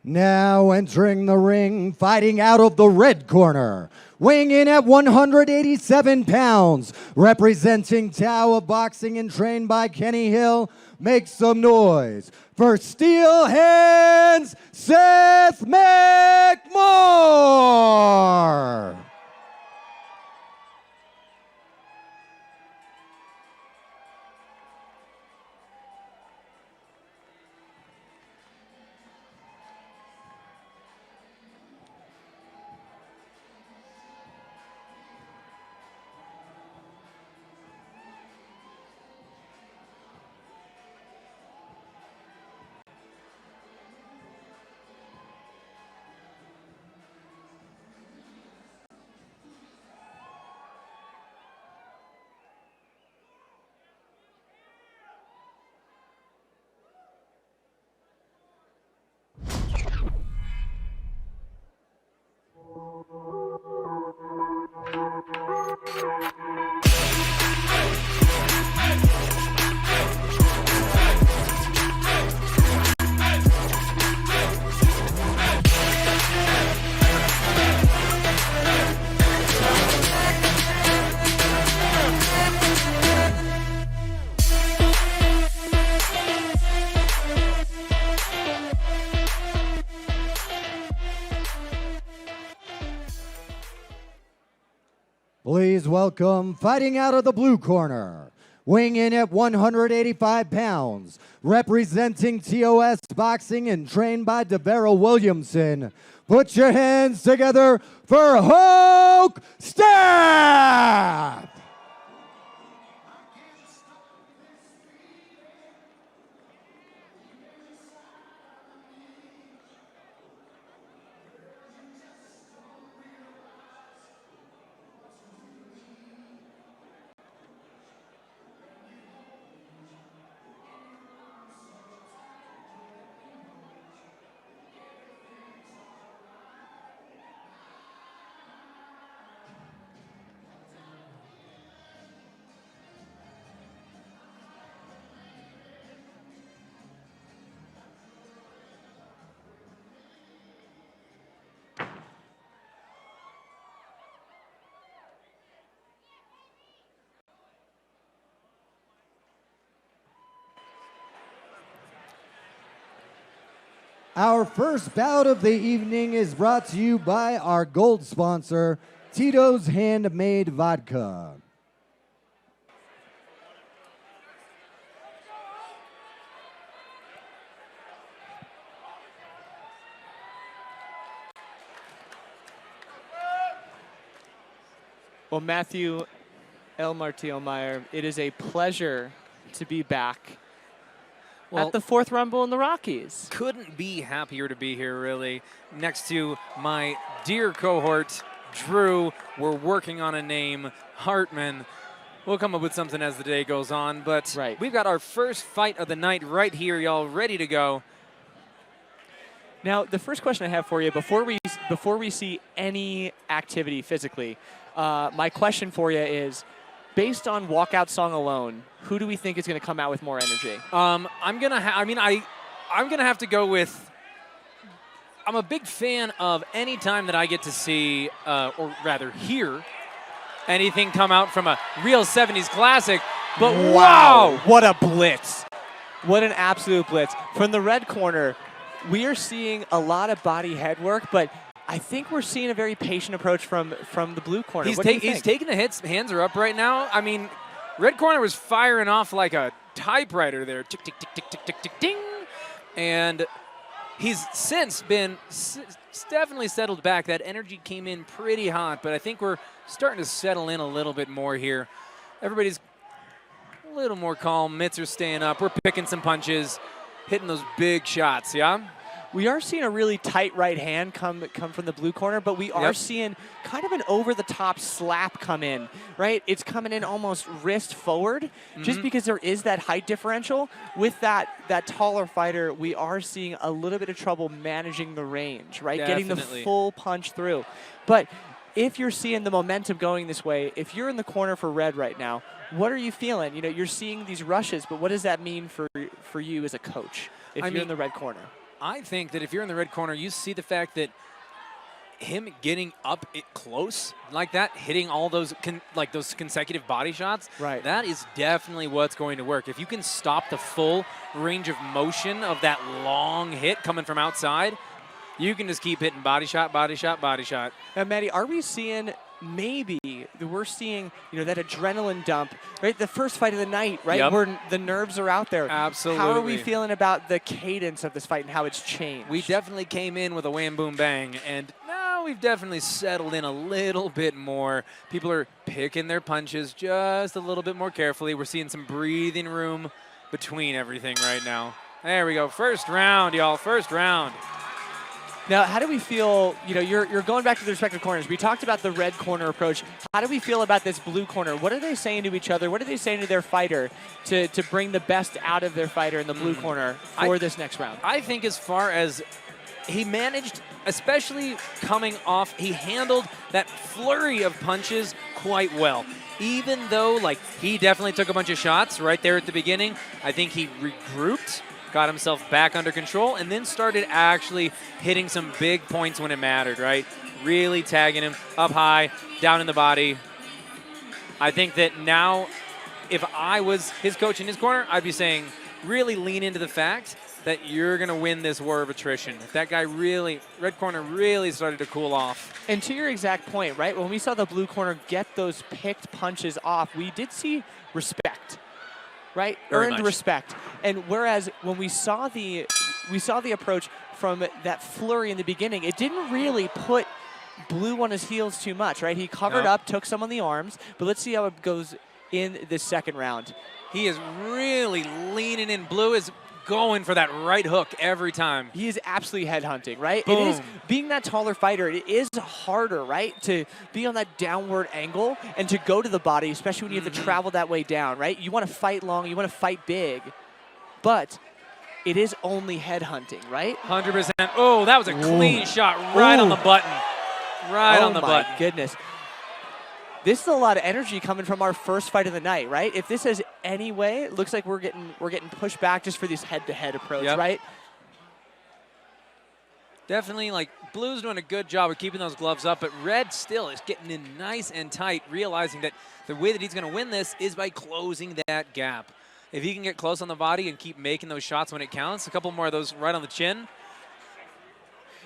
Now entering the ring, fighting out of the red corner, weighing in at 187 pounds, representing Tao of Boxing and trained by Kenny Hill, make some noise for Steel Hands, Seth McMoore. Please welcome, fighting out of the blue corner, weighing in at 185 pounds, representing TOS Boxing and trained by DeVero Williamson. Put your hands together for Hoke Stapp! Our first bout of the evening is brought to you by our gold sponsor, Tito's Handmade Vodka. Well, Matthew L. Martio-Meyer, it is a pleasure to be back at the fourth Rumble in the Rockies. Couldn't be happier to be here, really. Next to my dear cohort, Drew. We're working on a name, Hartman. We'll come up with something as the day goes on, but we've got our first fight of the night right here, y'all, ready to go. Now, the first question I have for you, before we see any activity physically, my question for you is, based on walkout song alone, who do we think is going to come out with more energy? I'm gonna have to go with. I'm a big fan of any time that I get to see, or rather hear, anything come out from a real 70s classic. But wow, what a blitz! What an absolute blitz from the red corner. We are seeing a lot of body head work, but I think we're seeing a very patient approach from the blue corner. He's taking the hits. Hands are up right now. I mean, red corner was firing off like a typewriter there. Tick, tick, tick, tick, tick, tick, tick, ding. And he's since been definitely settled back. That energy came in pretty hot, but I think we're starting to settle in a little bit more here. Everybody's a little more calm. Mitts are staying up. We're picking some punches, hitting those big shots, yeah? We are seeing a really tight right hand come from the blue corner, but we are seeing kind of an over-the-top slap come in, right? It's coming in almost wrist forward, just because there is that height differential. With that taller fighter, we are seeing a little bit of trouble managing the range, right? Definitely. Getting the full punch through. But if you're seeing the momentum going this way, if you're in the corner for red right now, what are you feeling? You know, you're seeing these rushes, but what does that mean for you as a coach if you're in the red corner? I think that if you're in the red corner, you see the fact that him getting up it close like that, hitting all those those consecutive body shots, right? That is definitely what's going to work. If you can stop the full range of motion of that long hit coming from outside, you can just keep hitting body shot, body shot, body shot. Now, Maddie, are we seeing we're seeing that adrenaline dump, right? The first fight of the night, right? Yep. Where the nerves are out there. Absolutely. How are we feeling about the cadence of this fight and how it's changed? We definitely came in with a wham, boom, bang, and now we've definitely settled in a little bit more. People are picking their punches just a little bit more carefully. We're seeing some breathing room between everything right now. There we go. First round, y'all. First round. Now, how do we feel, you're going back to the respective corners. We talked about the red corner approach. How do we feel about this blue corner? What are they saying to each other? What are they saying to their fighter to bring the best out of their fighter in the blue corner for this next round? I think as far as he managed, especially coming off, he handled that flurry of punches quite well. Even though, he definitely took a bunch of shots right there at the beginning, I think he regrouped, got himself back under control, and then started actually hitting some big points when it mattered, right? Really tagging him up high, down in the body. I think that now, if I was his coach in his corner, I'd be saying, really lean into the fact that you're going to win this war of attrition. If that guy red corner really started to cool off. And to your exact point, right? When we saw the blue corner get those picked punches off, we did see respect. Right? Earned respect. And whereas when we saw the approach from that flurry in the beginning, it didn't really put Blue on his heels too much, right? He covered up, took some on the arms, but let's see how it goes in the second round. He is really leaning in. Blue is going for that right hook every time. He is absolutely headhunting, right? Boom. It is, being that taller fighter, it is harder, right, to be on that downward angle and to go to the body, especially when you have to travel that way down, right? You want to fight long, you want to fight big, but it is only headhunting, right? 100%. Oh, that was a clean shot right on the button. Right on the button. Oh, my goodness. This is a lot of energy coming from our first fight of the night, right? If this has any way, it looks like we're getting pushed back just for this head-to-head approach, right? Definitely, Blue's doing a good job of keeping those gloves up, but Red still is getting in nice and tight, realizing that the way that he's going to win this is by closing that gap. If he can get close on the body and keep making those shots when it counts, a couple more of those right on the chin.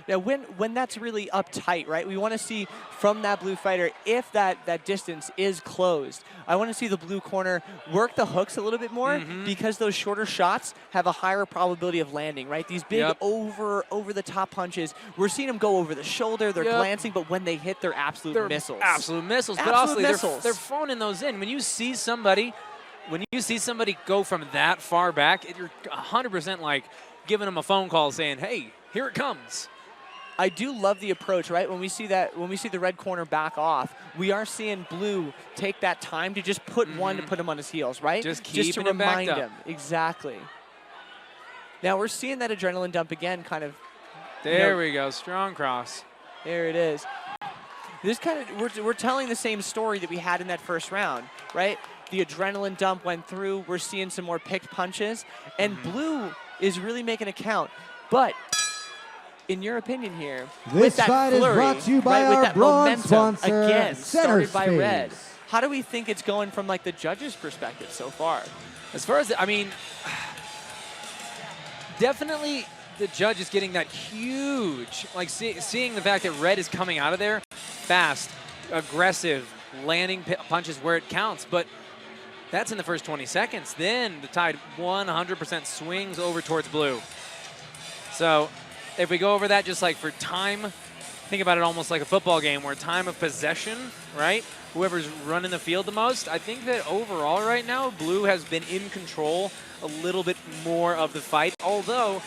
Now, when that's really uptight, right, we want to see from that blue fighter, if that distance is closed, I want to see the blue corner work the hooks a little bit more because those shorter shots have a higher probability of landing, right? These big over-the-top punches, we're seeing them go over the shoulder, they're glancing, but when they hit, they're absolute missiles. Absolute missiles, but also they're phoning those in. When you see somebody go from that far back, you're 100% giving them a phone call saying, hey, here it comes. I do love the approach, right? When we see the red corner back off, we are seeing Blue take that time to just put one to put him on his heels, right? Just to remind him. Exactly. Now we're seeing that adrenaline dump again, kind of. There we go, strong cross. There it is. This kind of we're telling the same story that we had in that first round, right? The adrenaline dump went through. We're seeing some more picked punches, and Blue is really making a count, but. In your opinion here, this fight is brought to you by our bronze sponsor, again, Center started by Red. How do we think it's going from the judges' perspective so far? As far as, definitely the judge is getting that huge, seeing the fact that Red is coming out of there fast, aggressive, landing punches where it counts, but that's in the first 20 seconds. Then the tide 100% swings over towards Blue. So if we go over that just for time, think about it almost like a football game where time of possession, right? Whoever's running the field the most, I think that overall right now, Blue has been in control a little bit more of the fight. Although,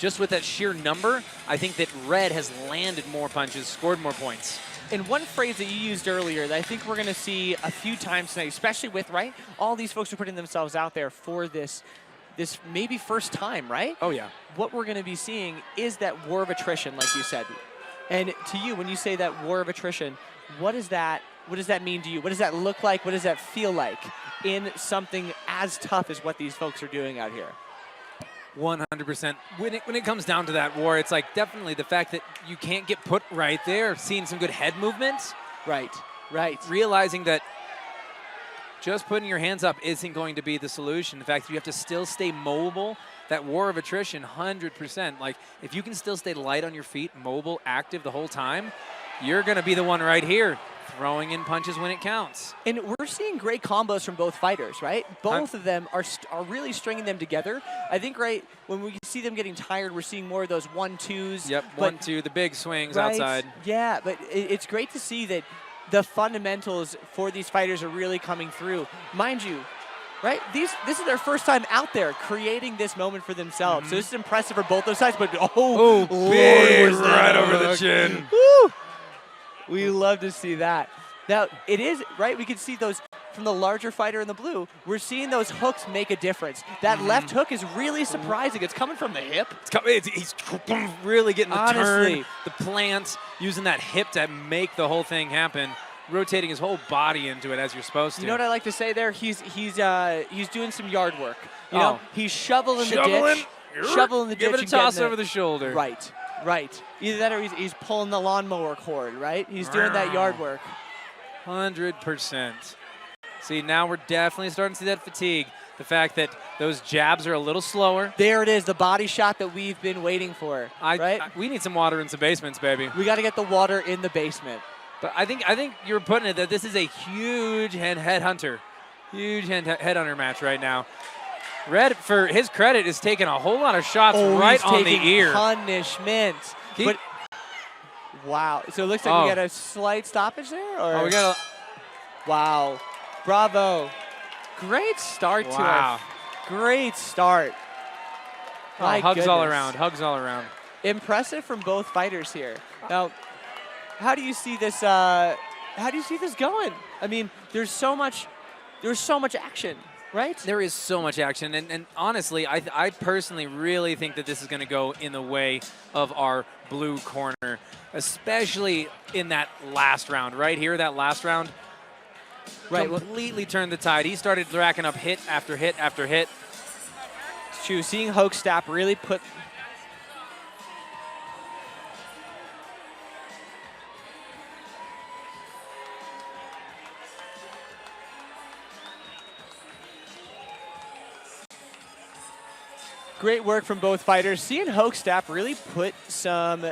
just with that sheer number, I think that Red has landed more punches, scored more points. And one phrase that you used earlier that I think we're going to see a few times tonight, especially with, right, all these folks are putting themselves out there for this maybe first time, right? Oh, yeah. What we're going to be seeing is that war of attrition, like you said. And to you, when you say that war of attrition, what does that mean to you? What does that look like? What does that feel like in something as tough as what these folks are doing out here? 100%. When it comes down to that war, it's like definitely the fact that you can't get put right there, seeing some good head movements. Right. Realizing that just putting your hands up isn't going to be the solution. The fact that you have to still stay mobile, that war of attrition, 100%. Like, if you can still stay light on your feet, mobile, active the whole time, you're going to be the one right here, throwing in punches when it counts. And we're seeing great combos from both fighters, right? Both of them are really stringing them together. I think, right, when we see them getting tired, we're seeing more of those 1-2s. Yep, 1-2, the big swings right, outside. Yeah, but it's great to see that the fundamentals for these fighters are really coming through. Mind you, right, this is their first time out there creating this moment for themselves. So this is impressive for both those sides, but big right over the chin. Woo! We love to see that. Now, it is, right, we can see those from the larger fighter in the blue. We're seeing those hooks make a difference. That left hook is really surprising. It's coming from the hip. He's really getting the Honestly. turn, the plant, using that hip to make the whole thing happen, rotating his whole body into it as you're supposed to. You know what I like to say there? He's doing some yard work. You know, he's shoveling the ditch. Shoveling the ditch. Give it a toss over the shoulder. Right. Either that or he's pulling the lawnmower cord, right? He's doing that yard work. 100%. See, now we're definitely starting to see that fatigue. The fact that those jabs are a little slower. There it is, the body shot that we've been waiting for, right? We need some water in some basements, baby. We got to get the water in the basement. But I think you're putting it that this is a huge headhunter match right now. Red, for his credit, is taking a whole lot of shots right on the ear. Punishment. But wow. So it looks like we got a slight stoppage there? Or? We got wow. Bravo. Great start to our great start. Hugs all around. Hugs all around. Impressive from both fighters here. Now, how do you see this going? I mean, there's so much action. Right? There is so much action, and honestly, I personally really think that this is going to go in the way of our blue corner, especially in that last round. Right here, that last round completely turned the tide. He started racking up hit after hit after hit. It's true. Seeing Hoke Stapp really put... Great work from both fighters. Seeing Hoke Stapp really put some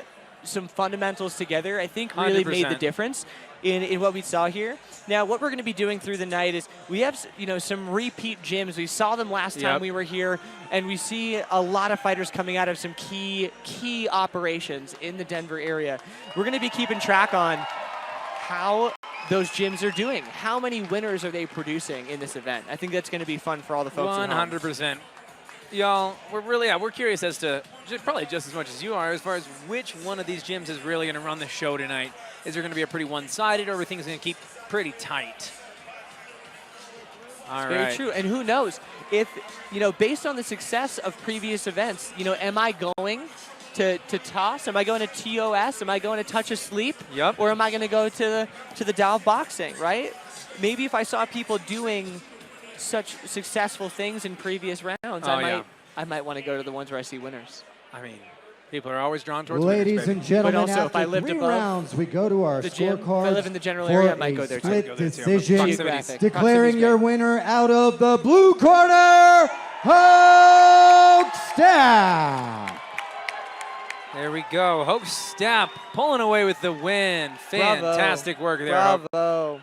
fundamentals together, I think really 100%. made the difference in what we saw here. Now, what we're going to be doing through the night is we have some repeat gyms. We saw them last time we were here, and we see a lot of fighters coming out of some key operations in the Denver area. We're going to be keeping track on how those gyms are doing. How many winners are they producing in this event? I think that's going to be fun for all the folks at home. 100%. Y'all, we're curious as to, probably just as much as you are, as far as which one of these gyms is really going to run the show tonight. Is there going to be a pretty one-sided, or are things going to keep pretty tight? All right. Very true. And who knows if, based on the success of previous events, am I going to toss? Am I going to TOS? Am I going to touch asleep? Yep. Or am I going to go to the Dow boxing, right? Maybe if I saw people doing such successful things in previous rounds, I might want to go to the ones where I see winners. I mean, people are always drawn towards Ladies winners, and gentlemen, but also, after if I lived 3 above rounds, we go to our the gym. scorecards. If I live in the general area, I might go there too. Split decision, Geographic. declaring your winner out of the blue corner, Hoke Stapp. There we go. Hoke Stapp pulling away with the win. Fantastic work there. Bravo.